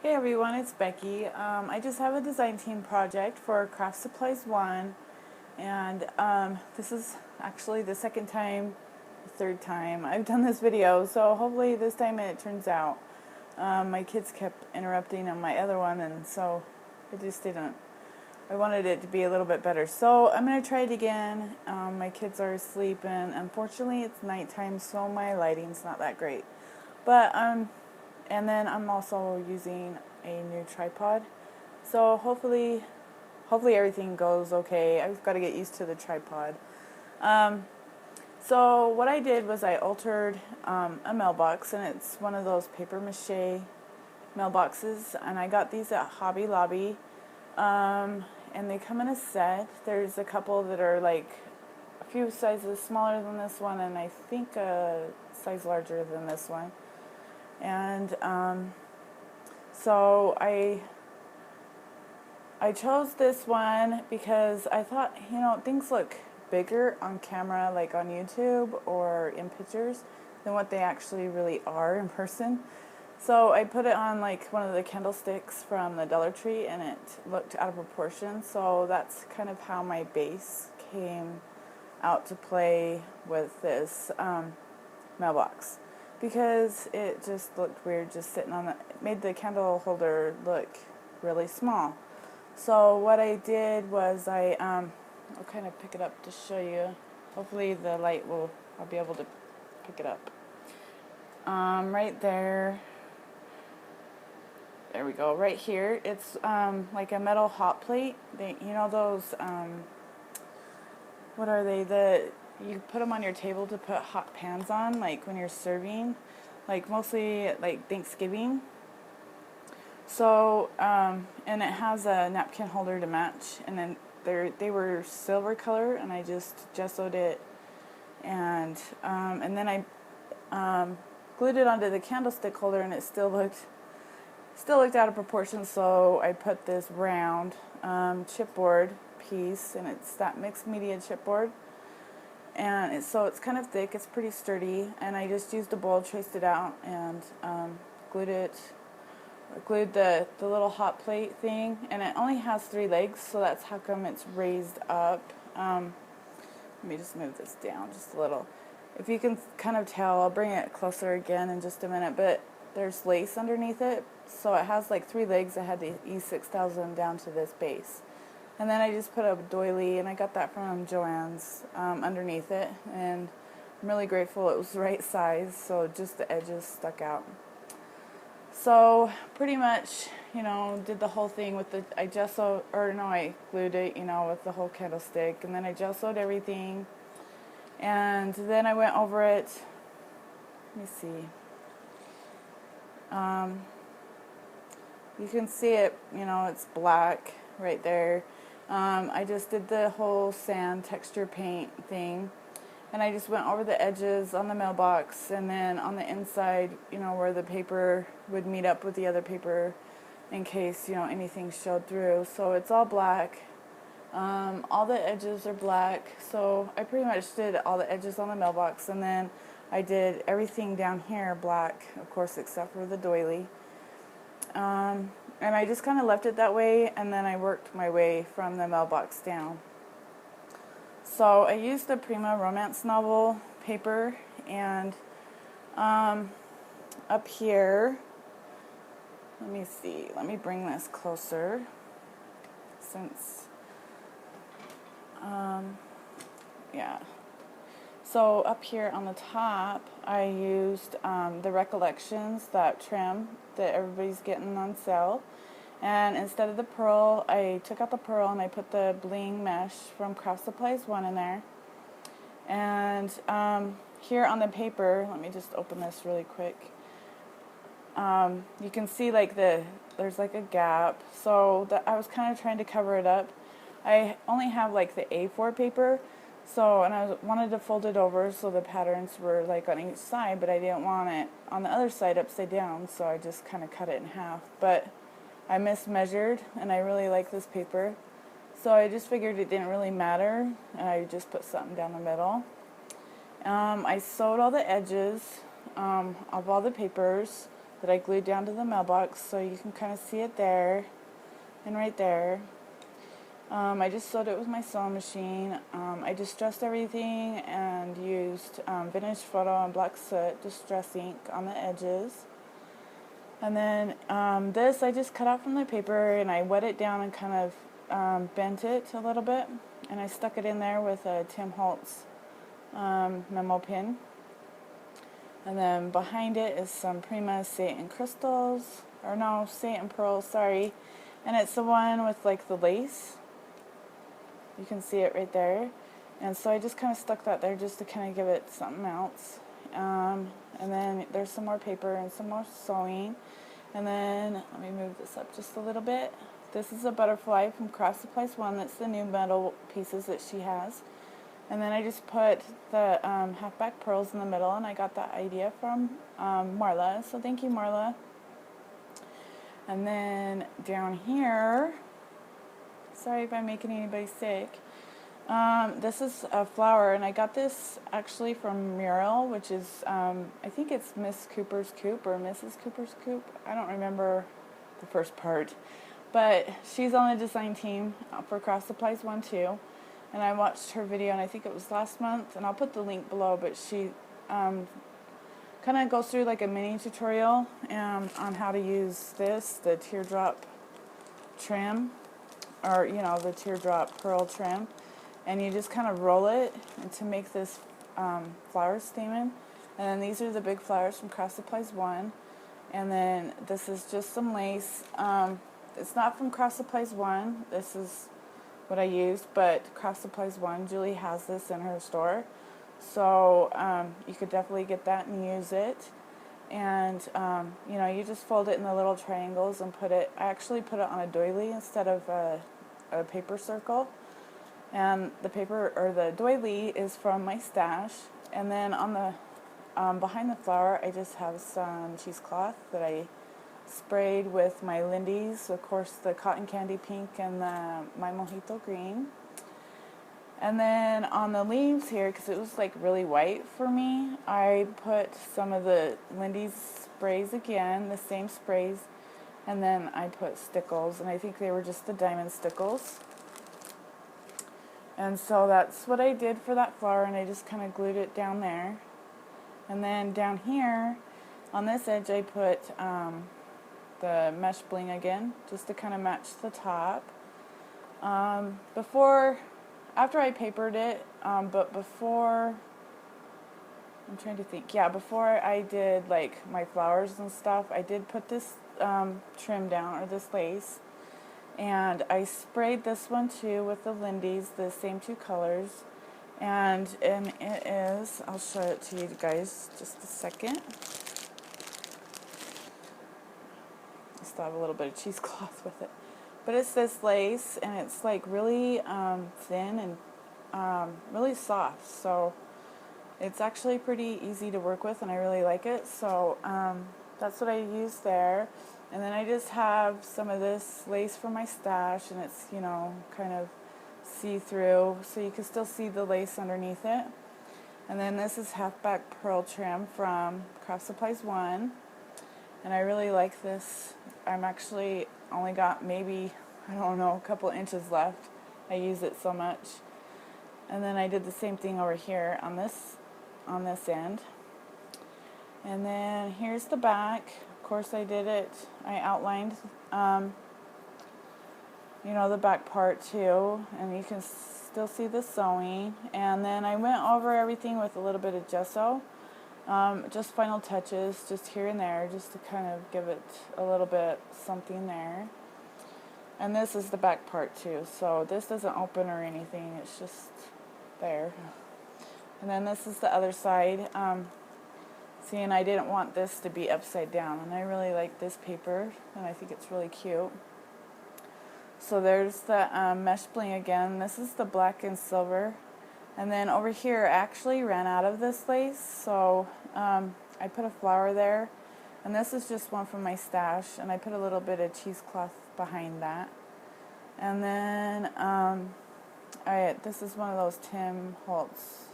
Hey everyone, it's Becky. I just have a design team project for Craftsupplies1, and this is actually the third time I've done this video, so hopefully this time it turns out. My kids kept interrupting on my other one, and so I wanted it to be a little bit better. So I'm going to try it again. My kids are asleep, and unfortunately it's nighttime, so my lighting's not that great. But and then I'm also using a new tripod, so hopefully everything goes okay. I've got to get used to the tripod. So what I did was I altered a mailbox, and it's one of those paper mache mailboxes, and I got these at Hobby Lobby, and they come in a set. There's a couple that are like a few sizes smaller than this one, and I think a size larger than this one. And so I chose this one because I thought, things look bigger on camera, like on YouTube or in pictures, than what they actually really are in person. So I put it on like one of the candlesticks from the Dollar Tree, and it looked out of proportion. So that's kind of how my base came out to play with this mailbox, because it just looked weird just sitting on it made the candle holder look really small. So what I did was I'll kind of pick it up to show you. Hopefully the light I'll be able to pick it up. Right there. There we go. Right here, it's like a metal hot plate. Those what are they? You put them on your table to put hot pans on, like when you're serving, like mostly like Thanksgiving. So, and it has a napkin holder to match, and then they were silver color, and I just gessoed it, and then I glued it onto the candlestick holder, and it still looked out of proportion. So I put this round chipboard piece, and it's that mixed media chipboard. And so it's kind of thick, it's pretty sturdy, and I just used a bowl, traced it out, and glued the little hot plate thing, and it only has 3 legs, so that's how come it's raised up. Let me just move this down just a little. If you can kind of tell, I'll bring it closer again in just a minute, but there's lace underneath it, so it has like 3 legs. I had the E6000 down to this base. And then I just put a doily, and I got that from Joann's, underneath it, and I'm really grateful it was the right size, so just the edges stuck out. So pretty much, did the whole thing with I glued it, with the whole candlestick, and then I gessoed everything, and then I went over it. Let me see. You can see it, it's black right there. I just did the whole sand texture paint thing, and I just went over the edges on the mailbox, and then on the inside, where the paper would meet up with the other paper in case, anything showed through. So it's all black. All the edges are black, so I pretty much did all the edges on the mailbox, and then I did everything down here black, of course, except for the doily. And I just kind of left it that way, and then I worked my way from the mailbox down. So I used the Prima romance novel paper, and up here, let me bring this closer, since, yeah. So up here on the top, I used the Recollections, that trim that everybody's getting on sale. And instead of the pearl, I took out the pearl, and I put the bling mesh from Craftsupplies1 in there. And here on the paper, let me just open this really quick. You can see there's like a gap. So I was kind of trying to cover it up. I only have like the A4 paper. So, and I wanted to fold it over so the patterns were like on each side, but I didn't want it on the other side upside down, so I just kind of cut it in half. But I mismeasured, and I really like this paper, so I just figured it didn't really matter, and I just put something down the middle. I sewed all the edges of all the papers. that I glued down to the mailbox, so you can kind of see it there and right there. I just sewed it with my sewing machine. I distressed everything and used vintage photo and black soot distress ink on the edges. And then this I just cut out from the paper and I wet it down and kind of bent it a little bit. And I stuck it in there with a Tim Holtz memo pin. And then behind it is some Prima Satin crystals, or no, Satin pearls, sorry. And it's the one with like the lace. You can see it right there. And so I just kind of stuck that there just to kind of give it something else. And then there's some more paper and some more sewing. And then, let me move this up just a little bit. This is a butterfly from Craftsupplies1. That's the new metal pieces that she has. And then I just put the halfback pearls in the middle, and I got that idea from Marla. So thank you, Marla. And then down here, sorry if I'm making anybody sick. This is a flower, and I got this actually from Muriel, which is, I think it's Miss Cooper's Coop or Mrs. Cooper's Coop. I don't remember the first part. But she's on the design team for Craftsupplies1 too. And I watched her video, and I think it was last month, and I'll put the link below, but she kind of goes through like a mini tutorial on how to use this, the teardrop trim, or you know, the teardrop pearl trim, and you just kind of roll it and to make this flower stamen. And then these are the big flowers from Craftsupplies1, and then this is just some lace. It's not from Craftsupplies1, this is what I used, but Craftsupplies1, Julie has this in her store, so you could definitely get that and use it. And you know, you just fold it in the little triangles and put it, I actually put it on a doily instead of a paper circle. And the paper, or the doily, is from my stash. And then on the behind the flower, I just have some cheesecloth that I sprayed with my Lindy's, of course the cotton candy pink and my mojito green. And then on the leaves here, because it was like really white for me, I put some of the Lindy's sprays again, the same sprays, and then I put stickles, and I think they were just the diamond stickles. And so that's what I did for that flower, and I just kind of glued it down there. And then down here on this edge I put the mesh bling again, just to kind of match the top. After I papered it, but before, I'm trying to think, yeah, before I did like my flowers and stuff, I did put this trim down, or this lace, and I sprayed this one too with the Lindy's, the same two colors, and it is, I'll show it to you guys just a second. Still have a little bit of cheesecloth with it, but it's this lace, and it's like really thin and really soft, so it's actually pretty easy to work with, and I really like it. So that's what I use there. And then I just have some of this lace from my stash, and it's, you know, kind of see-through, so you can still see the lace underneath it. And then this is halfback pearl trim from Craftsupplies1. And I really like this. I'm actually only got maybe, I don't know, a couple inches left. I use it so much. And then I did the same thing over here on this end. And then here's the back. Of course I did it, I outlined you know, the back part too, and you can still see the sewing. And then I went over everything with a little bit of gesso. Just final touches, just here and there, just to kind of give it a little bit something there. And this is the back part too, so this doesn't open or anything, it's just there. And then this is the other side. See, and I didn't want this to be upside down, and I really like this paper, and I think it's really cute. So there's the mesh bling again. This is the black and silver. And then over here, I actually ran out of this lace, so I put a flower there. And this is just one from my stash, and I put a little bit of cheesecloth behind that. And then this is one of those Tim Holtz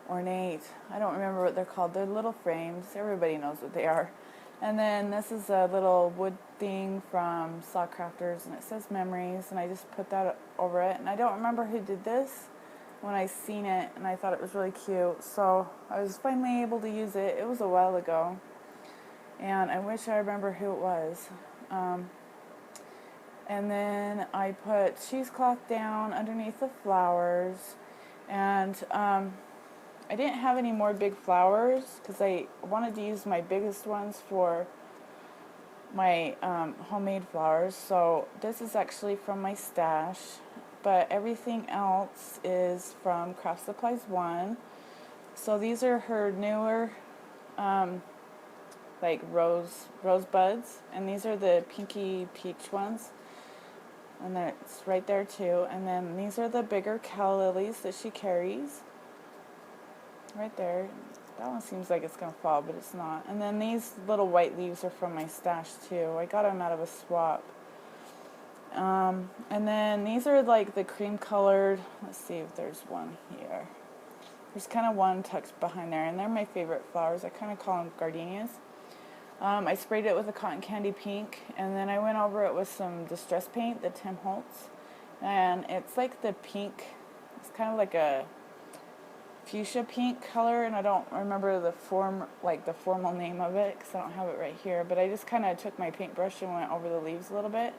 ornate, I don't remember what they're called. They're little frames. Everybody knows what they are. And then this is a little wood thing from Saw Crafters, and it says memories, and I just put that over it. And I don't remember who did this when I seen it, and I thought it was really cute, so I was finally able to use it. It was a while ago, and I wish I remember who it was. And then I put cheesecloth down underneath the flowers, and I didn't have any more big flowers because I wanted to use my biggest ones for my homemade flowers. So this is actually from my stash, but everything else is from Craftsupplies1. So these are her newer like rose buds, and these are the pinky peach ones, and it's right there too. And then these are the bigger calla lilies that she carries right there. That one seems like it's gonna fall, but it's not. And then these little white leaves are from my stash too. I got them out of a swap. And then these are like the cream colored, let's see if there's one here. There's kind of one tucked behind there, and they're my favorite flowers. I kind of call them gardenias. I sprayed it with a cotton candy pink, and then I went over it with some distress paint, the Tim Holtz, and it's like the pink, it's kind of like a fuchsia pink color, and I don't remember the formal name of it because I don't have it right here, but I just kind of took my paintbrush and went over the leaves a little bit,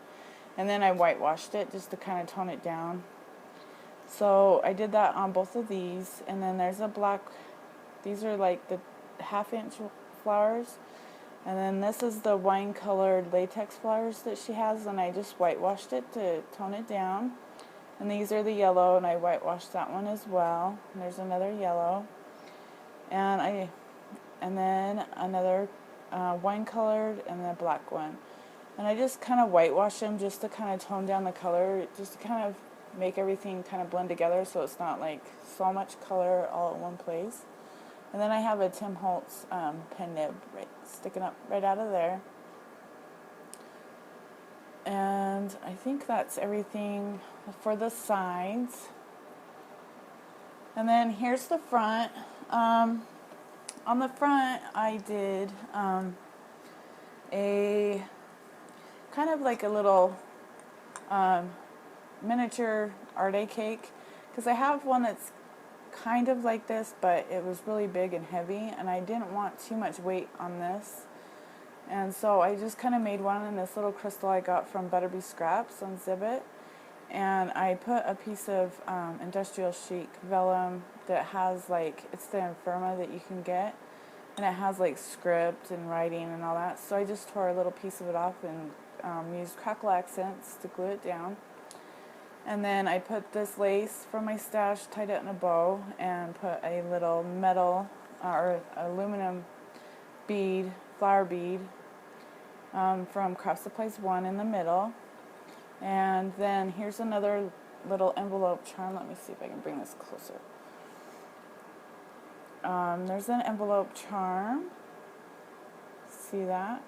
and then I whitewashed it just to kind of tone it down. So I did that on both of these, and then there's a black, these are like the half-inch flowers. And then this is the wine-colored latex flowers that she has, and I just whitewashed it to tone it down. And these are the yellow, and I whitewashed that one as well. And there's another yellow. And then another wine-colored and then a black one. And I just kind of whitewash them just to kind of tone down the color, just to kind of make everything kind of blend together so it's not like so much color all at one place. And then I have a Tim Holtz pen nib sticking up right out of there. And I think that's everything for the sides. And then here's the front. On the front, I did a kind of like a little miniature Arte cake, because I have one that's kind of like this, but it was really big and heavy, and I didn't want too much weight on this, and so I just kind of made one in this little crystal I got from Butterbee Scraps on Zibbet, and I put a piece of industrial chic vellum that has like, it's the Infirma that you can get, and it has like script and writing and all that, so I just tore a little piece of it off and used crackle accents to glue it down. And then I put this lace from my stash, tied it in a bow, and put a little metal or aluminum bead, flower bead from Craftsupplies1 in the middle. And then here's another little envelope charm. Let me see if I can bring this closer. There's an envelope charm. See that?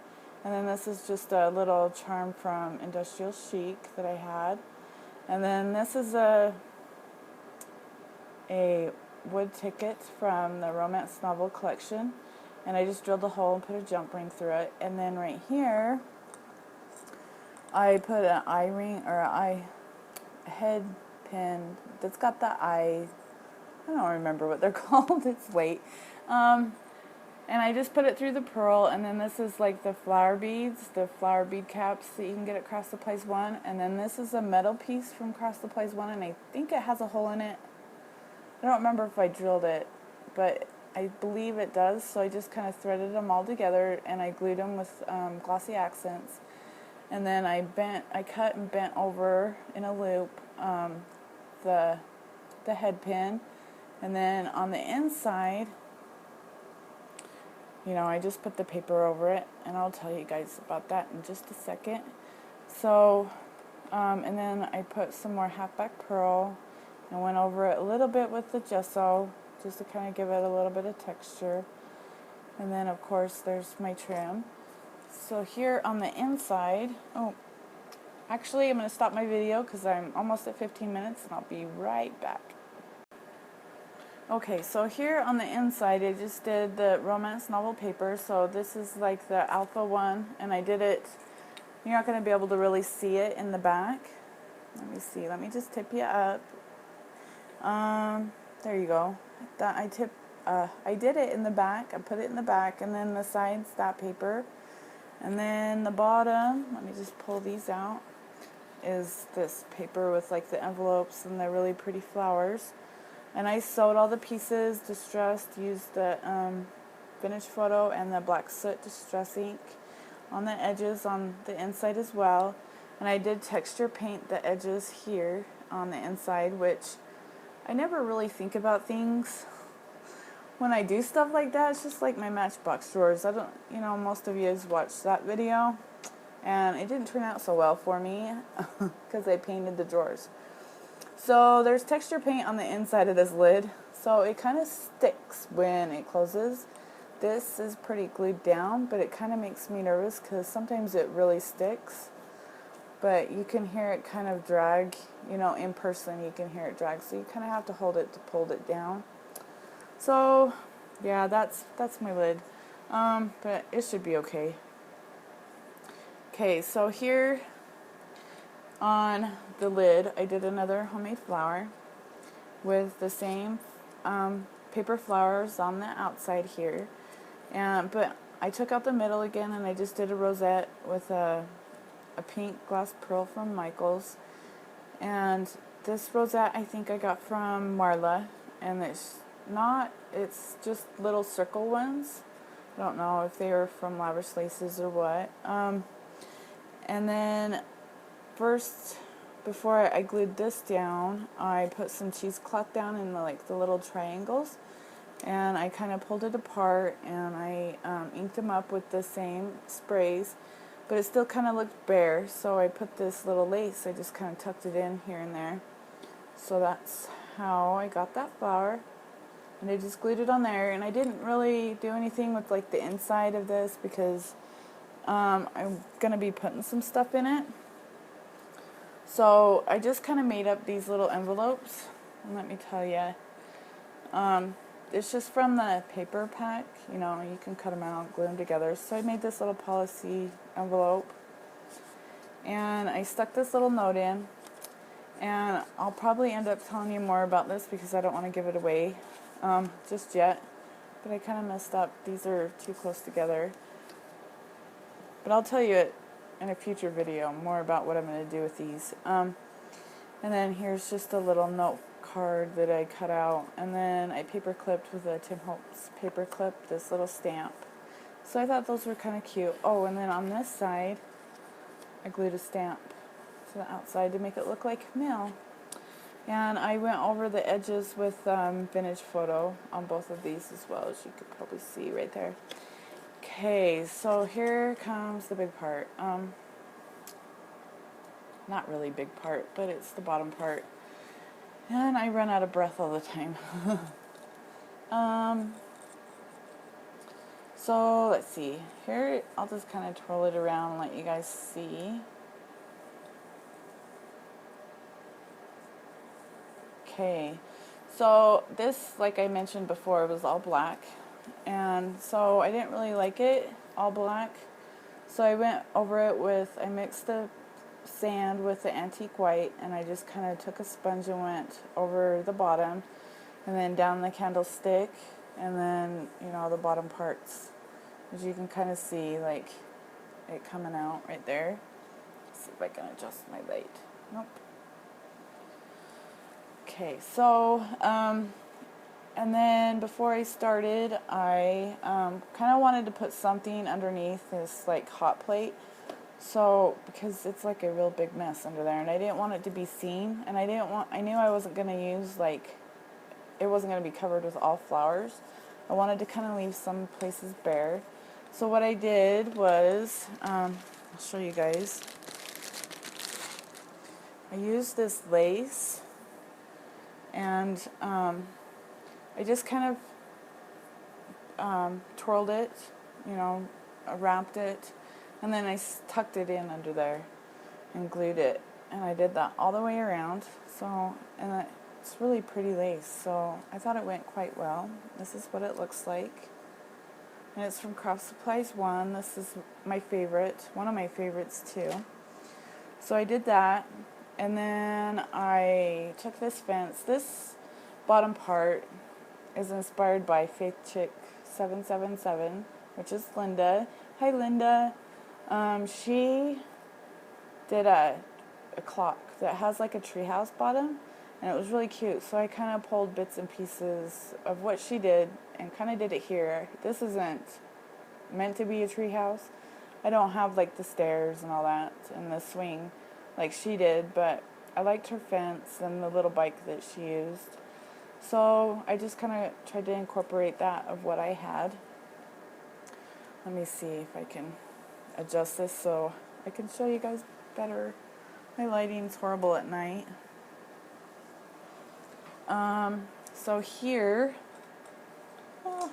And then this is just a little charm from Industrial Chic that I had. And then this is a wood ticket from the romance novel collection, and I just drilled a hole and put a jump ring through it. And then right here I put an eye ring, or a head pin that's got the eye, I don't remember what they're called, it's late, and I just put it through the pearl. And then this is like the flower beads, the flower bead caps that you can get at Craftsupplies1. And then this is a metal piece from Craftsupplies1, and I think it has a hole in it. I don't remember if I drilled it, but I believe it does. So I just kind of threaded them all together, and I glued them with glossy accents. And then I cut and bent over in a loop the head pin. And then on the inside, you know, I just put the paper over it, and I'll tell you guys about that in just a second. So, and then I put some more halfback pearl, and went over it a little bit with the gesso, just to kind of give it a little bit of texture. And then, of course, there's my trim. So here on the inside, oh, actually, I'm going to stop my video because I'm almost at 15 minutes, and I'll be right back. Okay, so here on the inside, I just did the romance novel paper. So this is like the alpha one, and I did it. You're not going to be able to really see it in the back. Let me see. Let me just tip you up. There you go. I did it in the back. I put it in the back, and then the sides, that paper. And then the bottom, let me just pull these out, is this paper with like the envelopes and the really pretty flowers. And I sewed all the pieces, distressed, used the vintage photo and the black soot distress ink on the edges on the inside as well. And I did texture paint the edges here on the inside, which I never really think about things when I do stuff like that. It's just like my Matchbox drawers. I don't, most of you guys watched that video, and it didn't turn out so well for me because I painted the drawers. So there's texture paint on the inside of this lid, so it kind of sticks when it closes. This is pretty glued down, but it kind of makes me nervous because sometimes it really sticks. But you can hear it kind of drag, in person you can hear it drag, so you kind of have to hold it to pull it down. So, yeah, that's my lid, but it should be okay. Okay, so here on the lid, I did another homemade flower with the same paper flowers on the outside here, but I took out the middle again, and I just did a rosette with a pink glass pearl from Michael's. And this rosette I think I got from Marla, and it's just little circle ones. I don't know if they were from Lavish Laces or what. And then first, before I glued this down, I put some cheesecloth down in the little triangles, and I kind of pulled it apart, and I inked them up with the same sprays, but it still kind of looked bare, so I put this little lace, I just kind of tucked it in here and there. So that's how I got that flower, and I just glued it on there, and I didn't really do anything with like the inside of this because I'm going to be putting some stuff in it. So I just kind of made up these little envelopes, and let me tell you, it's just from the paper pack, you can cut them out, glue them together. So I made this little policy envelope, and I stuck this little note in, and I'll probably end up telling you more about this because I don't want to give it away just yet, but I kind of messed up. These are too close together, but I'll tell you in a future video more about what I'm going to do with these. And then here's just a little note card that I cut out, and then I paper clipped with a Tim Holtz paper clip this little stamp. So I thought those were kind of cute. Oh, and then on this side I glued a stamp to the outside to make it look like mail. And I went over the edges with vintage photo on both of these as well, as you could probably see right there. Okay, so here comes the big part. Not really big part, but it's the bottom part. And I run out of breath all the time. So let's see. Here, I'll just kind of twirl it around and let you guys see. Okay, so this, like I mentioned before, was all black. And so I didn't really like it all black. So I went over it with, I mixed the sand with the antique white, and I just kind of took a sponge and went over the bottom, and then down the candlestick, and then the bottom parts, as you can kind of see, like it coming out right there. Let's see if I can adjust my light. Nope. Okay, so and then before I started, I kind of wanted to put something underneath this like hot plate. So, because it's like a real big mess under there, and I didn't want it to be seen, and I knew I wasn't going to use, it wasn't going to be covered with all flowers. I wanted to kind of leave some places bare. So what I did was, I'll show you guys. I used this lace, and I just kind of twirled it, wrapped it, and then I tucked it in under there and glued it. And I did that all the way around. So, and it's really pretty lace, so I thought it went quite well. This is what it looks like. And it's from Craftsupplies1. This is my favorite, one of my favorites too. So I did that, and then I took this fence. This bottom part is inspired by Faith Chick 777, which is Linda. Hi, Linda. She did a clock that has like a treehouse bottom, and it was really cute. So I kind of pulled bits and pieces of what she did and kind of did it here. This isn't meant to be a treehouse. I don't have like the stairs and all that and the swing like she did, but I liked her fence and the little bike that she used. So I just kind of tried to incorporate that of what I had. Let me see if I can adjust this so I can show you guys better. My lighting's horrible at night. So here, oh,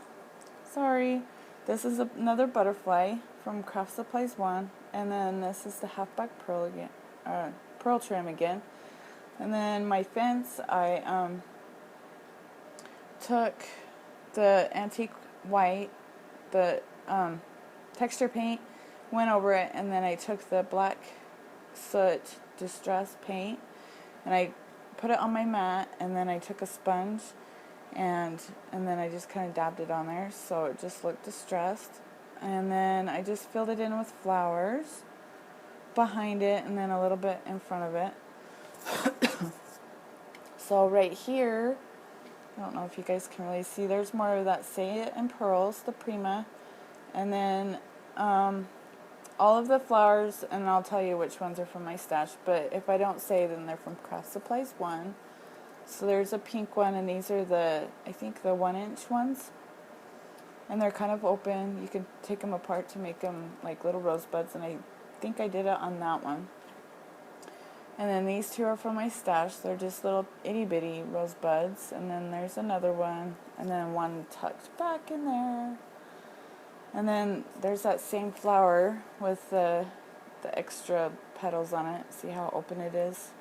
sorry, this is another butterfly from Craftsupplies1, and then this is the halfback pearl again, pearl trim again. And then my fence, I took the antique white, the texture paint, went over it, and then I took the black soot distress paint and I put it on my mat, and then I took a sponge and then I just kind of dabbed it on there so it just looked distressed. And then I just filled it in with flowers behind it and then a little bit in front of it. So right here, I don't know if you guys can really see, there's more of that Say It and Pearls, the Prima, and then all of the flowers, and I'll tell you which ones are from my stash, but if I don't say, then they're from Craftsupplies1. So there's a pink one, and these are the, I think the 1-inch ones, and they're kind of open. You can take them apart to make them like little rosebuds, and I think I did it on that one. And then these two are from my stash. They're just little itty bitty rosebuds, and then there's another one, and then one tucked back in there. And then there's that same flower with the extra petals on it. See how open it is?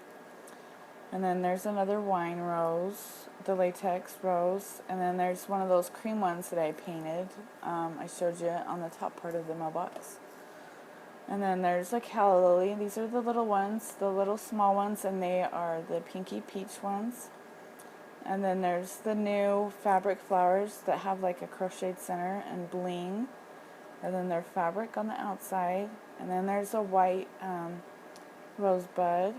And then there's another wine rose, the latex rose. And then there's one of those cream ones that I painted. I showed you on the top part of the mailbox. And then there's a calla lily. These are the little ones, the little small ones, and they are the pinky peach ones. And then there's the new fabric flowers that have like a crocheted center and bling. And then they're fabric on the outside. And then there's a white rosebud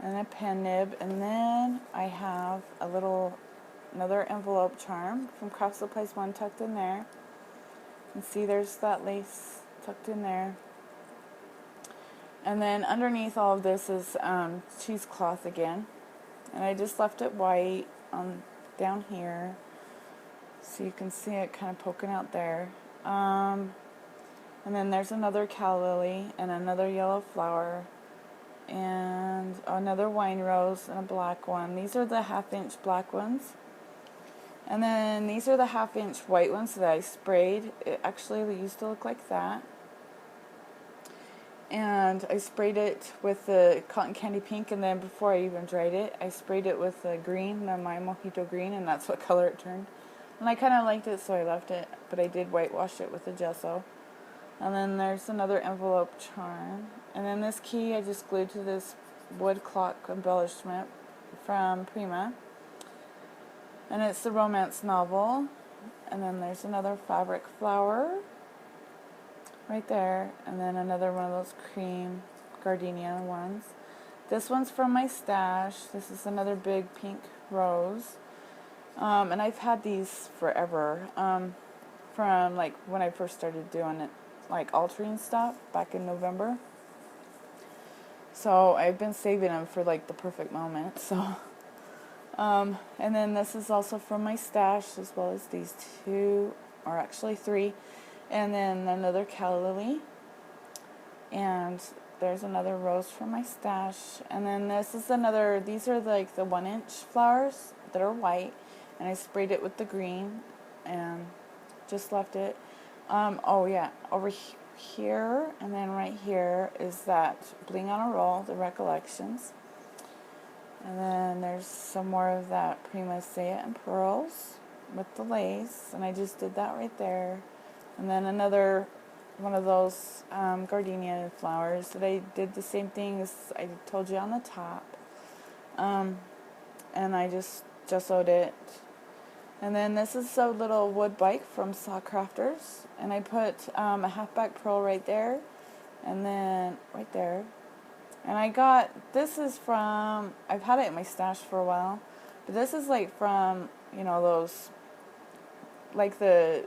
and a pen nib. And then I have another envelope charm from Craftsupplies1 tucked in there. And see, there's that lace tucked in there. And then underneath all of this is cheesecloth again. And I just left it white down here, so you can see it kind of poking out there. And then there's another calla lily and another yellow flower and another wine rose and a black one. These are the 1/2-inch black ones. And then these are the 1/2-inch white ones that I sprayed. It actually used to look like that. And I sprayed it with the cotton candy pink, and then before I even dried it, I sprayed it with the green, the My Mojito green, and that's what color it turned. And I kind of liked it, so I left it, but I did whitewash it with the gesso. And then there's another envelope charm. And then this key I just glued to this wood clock embellishment from Prima. And it's the romance novel. And then there's another fabric flower right there. And then another one of those cream gardenia ones. This one's from my stash. This is another big pink rose. And I've had these forever. From like when I first started doing it, like altering stuff back in November. So I've been saving them for like the perfect moment. So, and then this is also from my stash, as well as these two, or actually three, and then another calla lily, and there's another rose from my stash, and then this is another. These are like the 1-inch flowers that are white, and I sprayed it with the green, and just left it. Oh yeah, over here and then right here is that Bling on a Roll, the Recollections. And then there's some more of that Prima Say It and pearls with the lace, and I just did that right there. And then another one of those gardenia flowers that I did the same thing as I told you on the top. And I just gessoed it. And then this is a little wood bike from Saw Crafters, and I put a halfback pearl right there, and then right there. And I got, this is from, I've had it in my stash for a while, but this is like from, you know, those, like the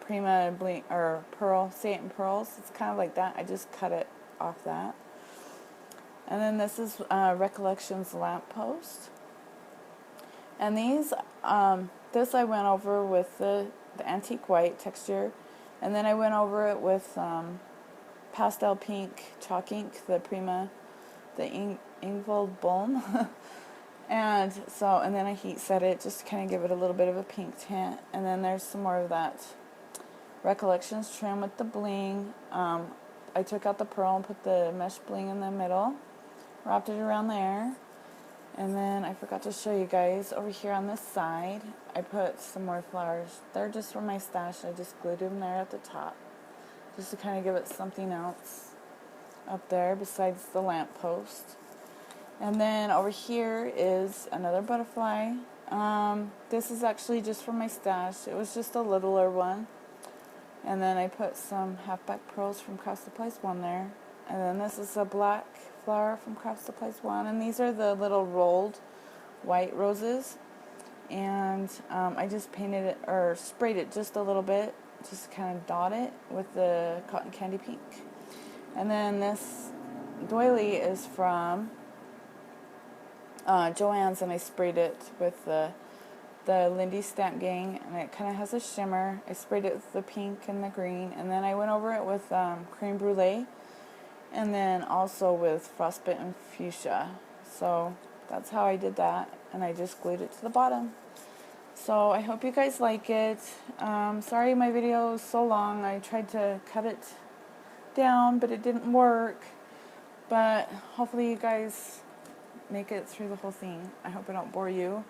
Prima bling or pearl, Say It in pearls. It's kind of like that. I just cut it off that. And then this is Recollections lamppost. And these, this I went over with the antique white texture, and then I went over it with pastel pink chalk ink, the Prima, the Ingvold Bulm. And so, and then I heat set it just to kind of give it a little bit of a pink tint. And then there's some more of that Recollections trim with the bling. I took out the pearl and put the mesh bling in the middle, wrapped it around there. And then I forgot to show you guys, over here on this side, I put some more flowers. They're just from my stash. I just glued them there at the top, just to kind of give it something else up there besides the lamppost. And then over here is another butterfly. This is actually just from my stash. It was just a littler one. And then I put some halfback pearls from Craftsupplies1 there. And then this is a black flower from Craftsupplies1. And these are the little rolled white roses. And I just painted it, or sprayed it just a little bit, just to kind of dot it with the cotton candy pink. And then this doily is from Joann's, and I sprayed it with the Lindy Stamp Gang, and it kind of has a shimmer. I sprayed it with the pink and the green, and then I went over it with creme brulee, and then also with frostbite and fuchsia. So that's how I did that, and I just glued it to the bottom. So I hope you guys like it. Sorry my video is so long. I tried to cut it down, but it didn't work. But hopefully you guys make it through the whole thing. I hope I don't bore you.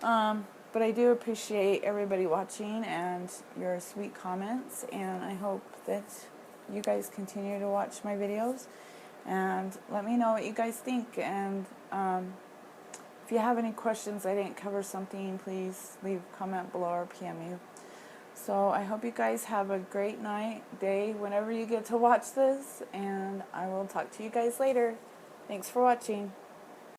But I do appreciate everybody watching and your sweet comments, and I hope that you guys continue to watch my videos and let me know what you guys think. And if you have any questions, I didn't cover something, please leave a comment below or PM you. So I hope you guys have a great night, day, whenever you get to watch this, and I will talk to you guys later. Thanks for watching.